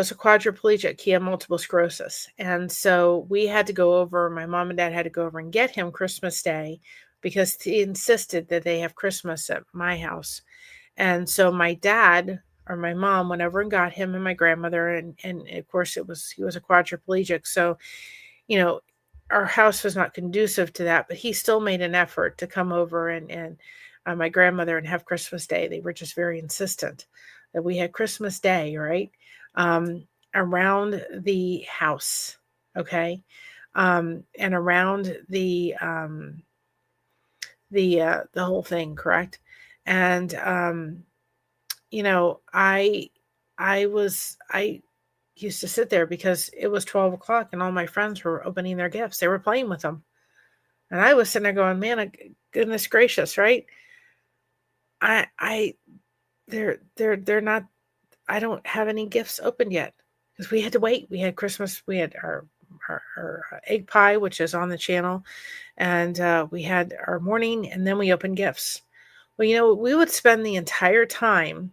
a quadriplegic. He had multiple sclerosis. And so we had to go over, my mom and dad had to go over and get him Christmas Day, because he insisted that they have Christmas at my house. And so my dad or my mom went over and got him and my grandmother. And of course he was a quadriplegic. So, our house was not conducive to that, but he still made an effort to come over and my grandmother and have Christmas Day. They were just very insistent that we had Christmas Day, right? Around the house. Okay. And around the whole thing. Correct. And, I used to sit there because it was 12 o'clock and all my friends were opening their gifts. They were playing with them. And I was sitting there going, man, goodness gracious, right? They're not, I don't have any gifts opened yet, because we had to wait. We had Christmas. We had our egg pie, which is on the channel. And we had our morning, and then we opened gifts. Well, we would spend the entire time,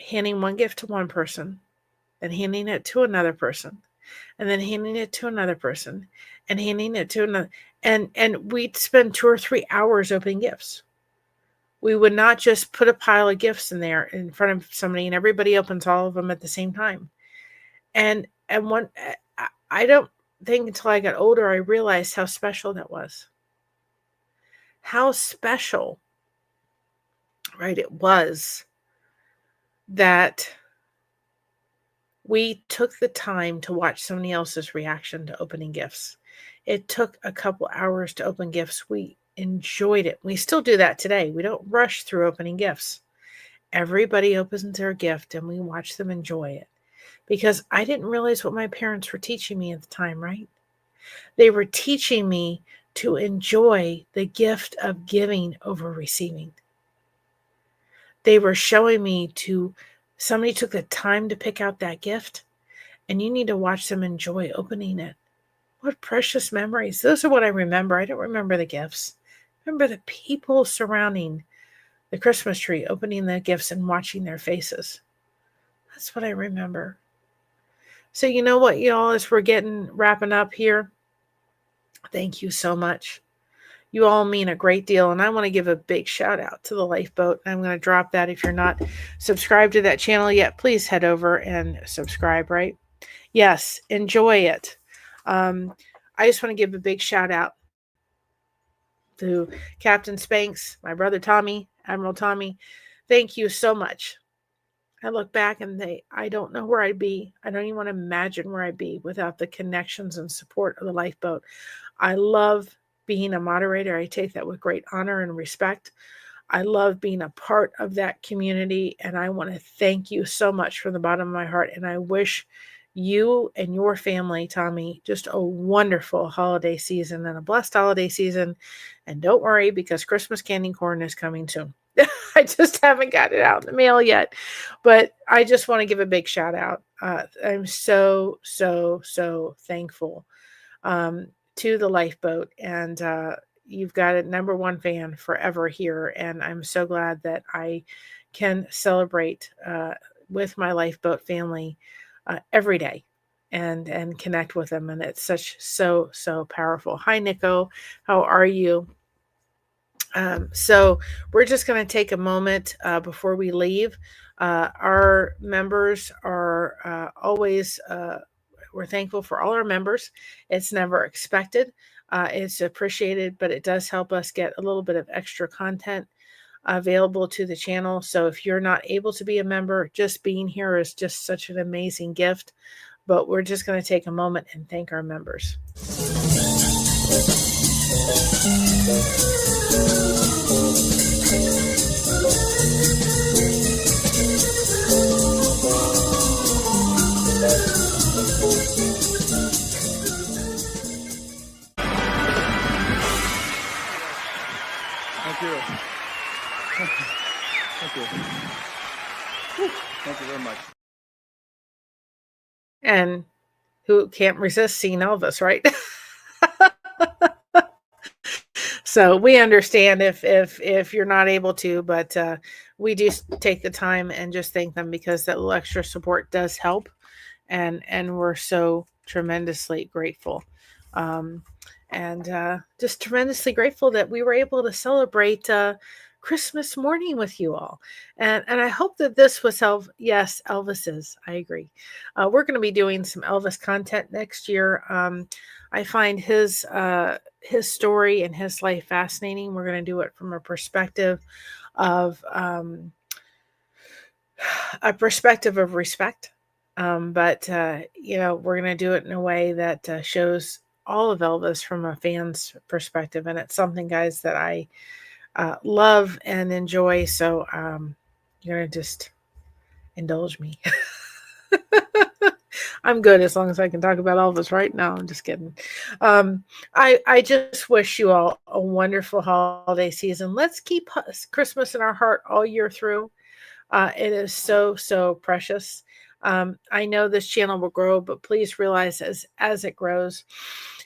handing one gift to one person, then handing it to another person, and then handing it to another person, and handing it to another. And we'd spend 2 or 3 hours opening gifts. We would not just put a pile of gifts in there in front of somebody and everybody opens all of them at the same time. And I don't think until I got older, I realized how special that was. How special, right, it was that we took the time to watch somebody else's reaction to opening gifts. It took a couple hours to open gifts. We enjoyed it. We still do that today. We don't rush through opening gifts. Everybody opens their gift and we watch them enjoy it. Because I didn't realize what my parents were teaching me at the time, right? They were teaching me to enjoy the gift of giving over receiving. They were showing me somebody took the time to pick out that gift, and you need to watch them enjoy opening it. What precious memories. Those are what I remember. I don't remember the gifts. I remember the people surrounding the Christmas tree, opening the gifts and watching their faces. That's what I remember. So you know what, y'all, as we're wrapping up here, thank you so much. You all mean a great deal. And I want to give a big shout out to the Lifeboat. I'm going to drop that. If you're not subscribed to that channel yet, please head over and subscribe, right? Yes, enjoy it. I just want to give a big shout out to Captain Spanks, my brother Tommy, Admiral Tommy. Thank you so much. I look back and I don't know where I'd be. I don't even want to imagine where I'd be without the connections and support of the Lifeboat. I love being a moderator. I take that with great honor and respect. I love being a part of that community, and I want to thank you so much from the bottom of my heart. And I wish you and your family, Tommy, just a wonderful holiday season and a blessed holiday season. And don't worry, because Christmas candy corn is coming soon. I just haven't got it out in the mail yet, but I just want to give a big shout out. I'm so, so, so thankful to the Lifeboat, and you've got a number one fan forever here, and I'm so glad that I can celebrate with my Lifeboat family every day and connect with them, and it's so powerful. Hi, Nico, how are you? So we're just going to take a moment before we leave. Our members are always we're thankful for all our members. It's never expected. It's appreciated, but it does help us get a little bit of extra content available to the channel. So if you're not able to be a member, just being here is just such an amazing gift. But we're just going to take a moment and thank our members. Thank you. Thank you. Thank you. Thank you very much. And who can't resist seeing Elvis, right? So we understand if you're not able to, but we do take the time and just thank them, because that little extra support does help, and we're so tremendously grateful. And just tremendously grateful that we were able to celebrate Christmas morning with you all. And I hope that this was yes, Elvis's. I agree. We're going to be doing some Elvis content next year. I find his story and his life fascinating. We're going to do it from a perspective of respect. But we're going to do it in a way that shows all of Elvis from a fan's perspective. And it's something, guys, that I love and enjoy. So you're going to just indulge me. I'm good as long as I can talk about Elvis right now. I'm just kidding. I just wish you all a wonderful holiday season. Let's keep Christmas in our heart all year through. It is so precious. I know this channel will grow, but please realize as it grows,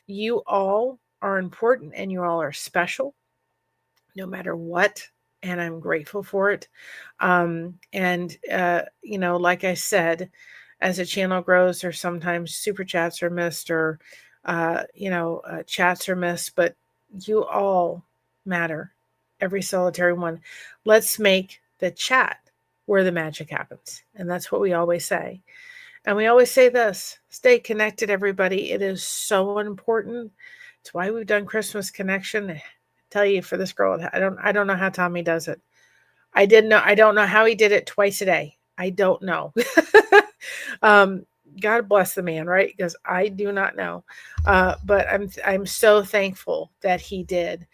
you all are important and you all are special, no matter what. And I'm grateful for it. Like I said, as a channel grows, or sometimes super chats are missed, or chats are missed, but you all matter, every solitary one. Let's make the chat where the magic happens. And that's what we always say. And we always say this: stay connected, everybody. It is so important. It's why we've done Christmas Connection. I tell you, for this girl, I don't know how Tommy does it. I don't know how he did it twice a day. I don't know. God bless the man, right? Because I do not know. But I'm so thankful that he did.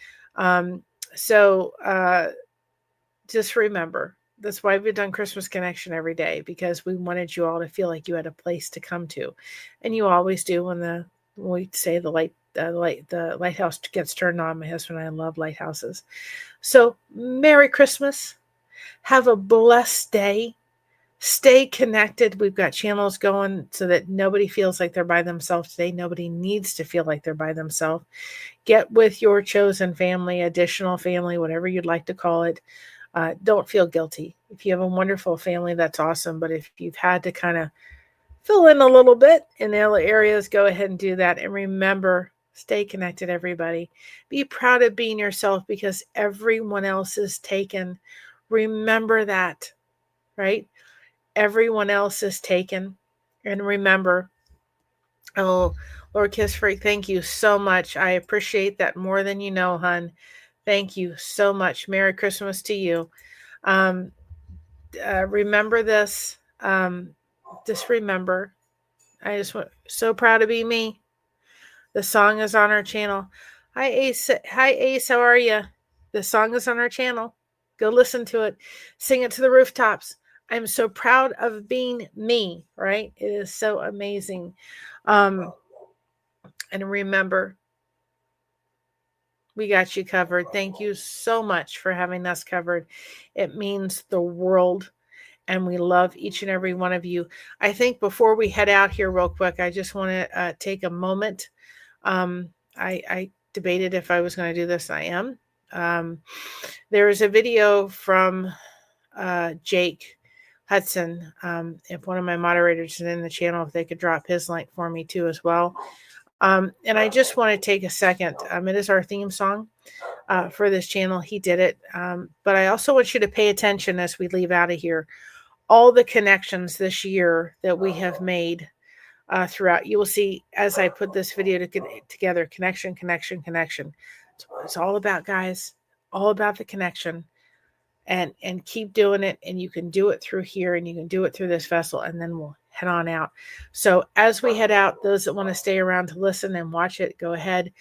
Just remember, that's why we've done Christmas Connection every day, because we wanted you all to feel like you had a place to come to. And you always do when we say the lighthouse gets turned on. My husband and I love lighthouses. So Merry Christmas. Have a blessed day. Stay connected. We've got channels going so that nobody feels like they're by themselves today. Nobody needs to feel like they're by themselves. Get with your chosen family, additional family, whatever you'd like to call it. Don't feel guilty. If you have a wonderful family, that's awesome. But if you've had to kind of fill in a little bit in the other areas, go ahead and do that. And remember, stay connected, everybody. Be proud of being yourself because everyone else is taken. Remember that, right? Everyone else is taken. And remember, oh, Lord Kiss Freak, thank you so much. I appreciate that more than you know, hun. Thank you so much. Merry Christmas to you. Remember this. Just remember, I just want so proud to be me. The song is on our channel. Hi, Ace. Hi, Ace. How are you? The song is on our channel. Go listen to it. Sing it to the rooftops. I'm so proud of being me, right? It is so amazing. And remember, we got you covered. Thank you so much for having us covered. It means the world, and we love each and every one of you. I think before we head out here real quick, I just want to take a moment. I debated if I was going to do this. I am. There is a video from Jake Hudson. If one of my moderators is in the channel, if they could drop his link for me too as well. And I just want to take a second. It is our theme song for this channel. He did it. But I also want you to pay attention as we leave out of here. All the connections this year that we have made throughout. You will see as I put this video together, connection. It's all about, guys, all about the connection. And keep doing it. And you can do it through here, and you can do it through this vessel, and then we'll head on out. So as we head out, those that want to stay around to listen and watch it, go ahead.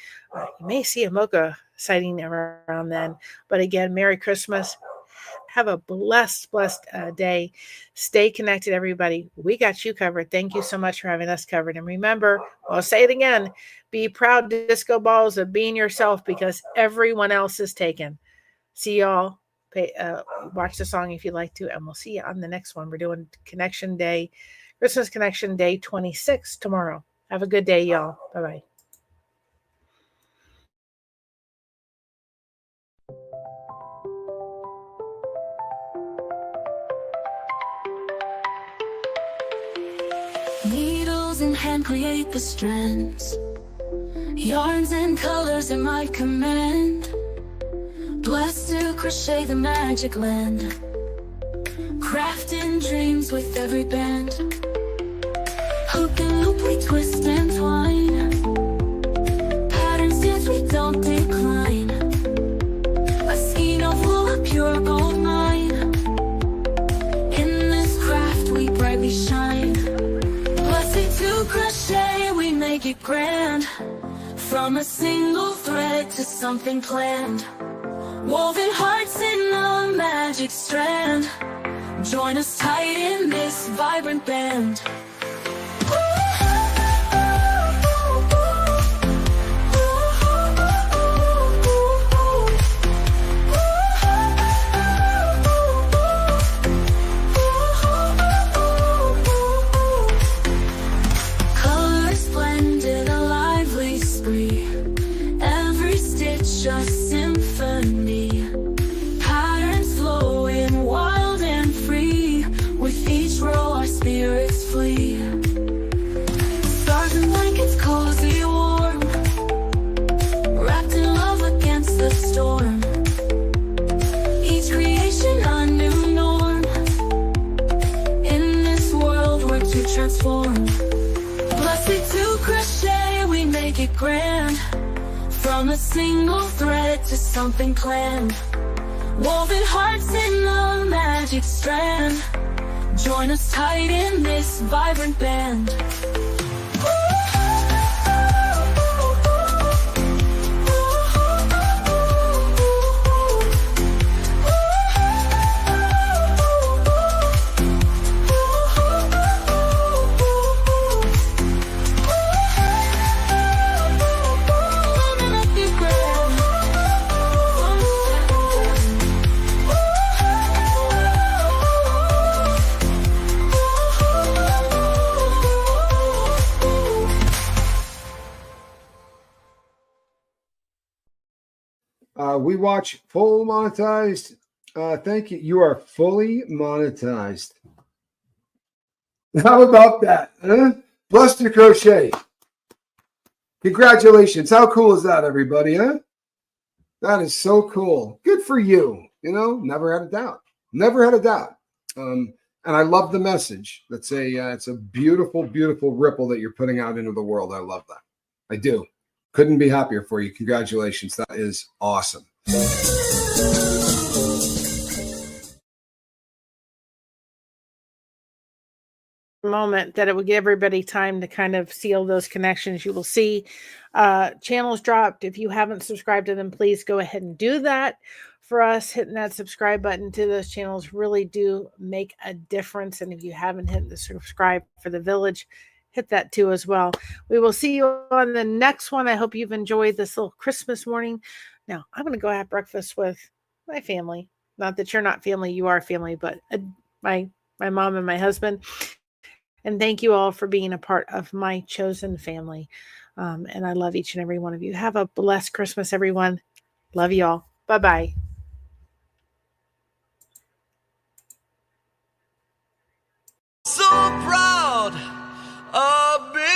You may see a mocha sighting around then. But again, Merry Christmas. Have a blessed day. Stay connected, everybody. We got you covered. Thank you so much for having us covered. And remember, I'll say it again, be proud, disco balls, of being yourself because everyone else is taken. See y'all. Watch the song if you'd like to, and we'll see you on the next one. We're doing Connection Day, Christmas Connection Day 26 tomorrow. Have a good day, y'all. Bye-bye. Needles in hand create the strands. Yarns and colors at my command. Blessed to crochet the magic land. Crafting dreams with every band. Hook and loop we twist and twine. Patterns dance we don't decline. A skein of wool, a pure gold mine. In this craft we brightly shine. Blessed to crochet we make it grand. From a single thread to something planned. Woven hearts in a magic strand. Join us tight in this vibrant band. Colors blended, a lively spree. Every stitch a symphony. Patterns flowing wild and free. With each row our spirits flee. Stars and blankets cozy warm. Wrapped in love against the storm. Each creation a new norm. In this world we're to transform. Blessed to crochet we make it grand. From a single thread to something planned. Woven hearts in a magic strand. Join us tight in this vibrant band. We watch full monetized Thank you. You are fully monetized. How about that? Huh? Buster Crochet. Congratulations. How cool is that, everybody? Huh? That is so cool. Good for you. You know, never had a doubt. Never had a doubt. And I love the message. It's a beautiful, beautiful ripple that you're putting out into the world. I love that. I do. Couldn't be happier for you. Congratulations. That is awesome. Moment that it would give everybody time to kind of seal those connections. You will see channels dropped. If you haven't subscribed to them, please go ahead and do that. For us, hitting that subscribe button to those channels really do make a difference. And if you haven't hit the subscribe for the village, hit that too as well. We will see you on the next one. I hope you've enjoyed this little Christmas morning. Now, I'm going to go have breakfast with my family. Not that you're not family, you are family, but my mom and my husband. And thank you all for being a part of my chosen family. And I love each and every one of you. Have a blessed Christmas, everyone. Love you all. Bye-bye. So proud of being